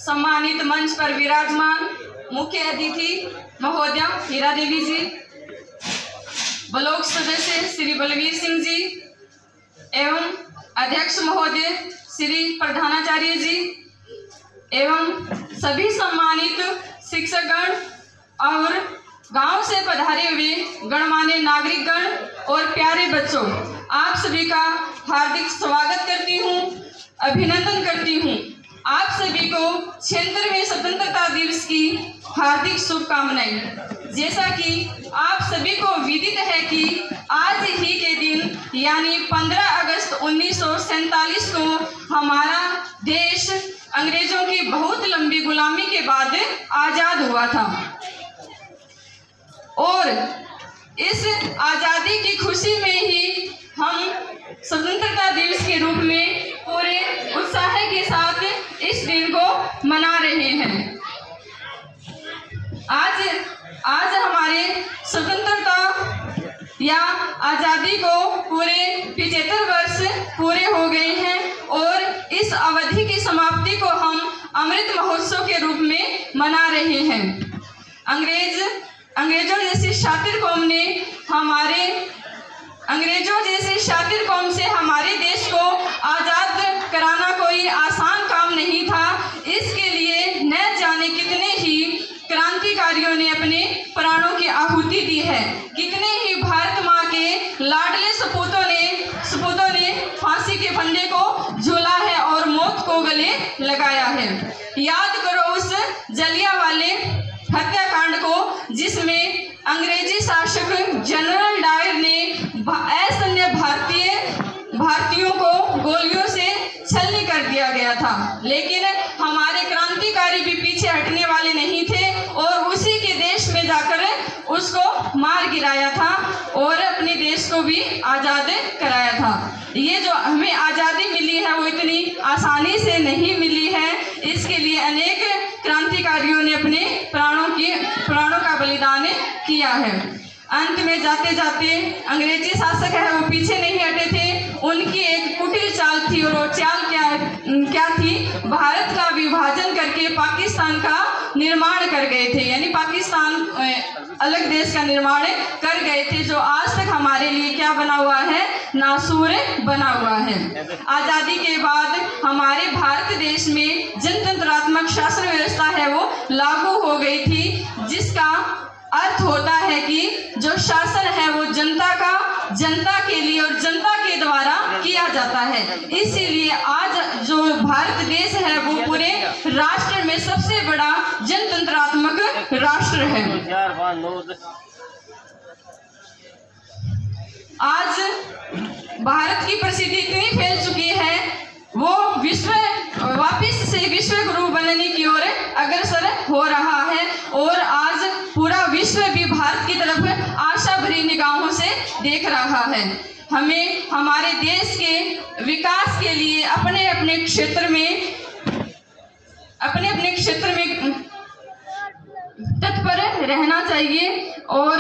सम्मानित मंच पर विराजमान मुख्य अतिथि महोदया हीरा देवी जी, ब्लॉक सदस्य श्री बलवीर सिंह जी एवं अध्यक्ष महोदय श्री प्रधानाचार्य जी एवं सभी सम्मानित शिक्षकगण और गांव से पधारे हुए गणमान्य नागरिकगण और प्यारे बच्चों, आप सभी का हार्दिक स्वागत करती हूं, अभिनंदन करती हूं। आप सभी को 76वें स्वतंत्रता दिवस की हार्दिक शुभकामनाएं। जैसा कि आप सभी को विदित है कि आज ही के दिन यानी 15 अगस्त 1947 को हमारा देश अंग्रेजों की बहुत लंबी गुलामी के बाद आज़ाद हुआ था और इस आज़ादी की खुशी में ही हम स्वतंत्रता दिवस के रूप में पूरे उत्साह के साथ इस दिन को मना रहे हैं। आज हमारे स्वतंत्रता या आज़ादी को पूरे 75 वर्ष पूरे हो गए हैं और इस अवधि की समाप्ति को हम अमृत महोत्सव के रूप में मना रहे हैं। अंग्रेजों जैसी शातिर कौम से हमारे देश को आज़ाद कराना कोई आसान काम नहीं था। इसके लिए न जाने कितने ही क्रांतिकारियों ने अपने प्राणों की आहुति दी है, कितने ही भारत माँ के लाडले सपूतों ने फांसी के फंदे को झूला है और मौत को गले लगाया है। याद करो उस जलियांवाले हत्याकांड को जिसमें अंग्रेजी शासक जनरल डायर ने असंख्य भारतीयों को गोलियों से छलनी कर दिया गया था, लेकिन हमारे क्रांतिकारी भी पीछे हटने वाले नहीं थे और उसी के देश में जाकर उसको मार गिराया था और अपने देश को भी आज़ाद कराया था। ये जो हमें आज़ादी मिली है वो इतनी आसानी से नहीं मिली है, इसके लिए अनेक क्रांतिकारियों ने अपने प्राणों का बलिदान किया है। अंत में जाते जाते अंग्रेजी शासक है वो पीछे नहीं हटे थे, उनकी एक कुटिल चाल थी और वो चाल क्या थी, भारत का विभाजन करके पाकिस्तान का निर्माण कर गए थे, यानी पाकिस्तान अलग देश का निर्माण कर गए थे जो आज तक हमारे लिए क्या बना हुआ है, नासूर बना हुआ है। आज़ादी के बाद हमारे भारत देश में जनतंत्रात्मक शासन व्यवस्था है वो लागू हो गई थी, जिसका अर्थ होता है कि जो शासन है वो जनता के लिए और जनता के द्वारा किया जाता है। इसीलिए आज जो भारत देश है वो पूरे राष्ट्र में सबसे बड़ा जनतंत्रात्मक राष्ट्र है। आज भारत की प्रसिद्धि इतनी फैल चुकी है, वो वापिस से विश्व गुरु बनने की ओर अग्रसर हो रहा है और आज पूरा विश्व भी भारत की तरफ आशा भरी निगाहों से देख रहा है। हमें हमारे देश के विकास के लिए अपने अपने क्षेत्र में तत्पर रहना चाहिए और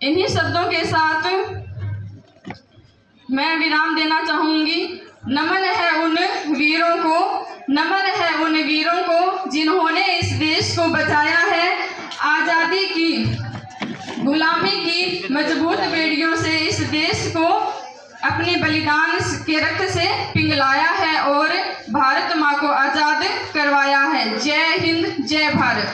इन्हीं शब्दों के साथ मैं विराम देना चाहूँगी। नमन है उन वीरों को जिन्होंने इस देश को बचाया है, आज़ादी की गुलामी की मजबूत बेड़ियों से इस देश को अपने बलिदान के रक्त से पिघलाया है और भारत माँ को आज़ाद करवाया है। जय हिंद, जय भारत।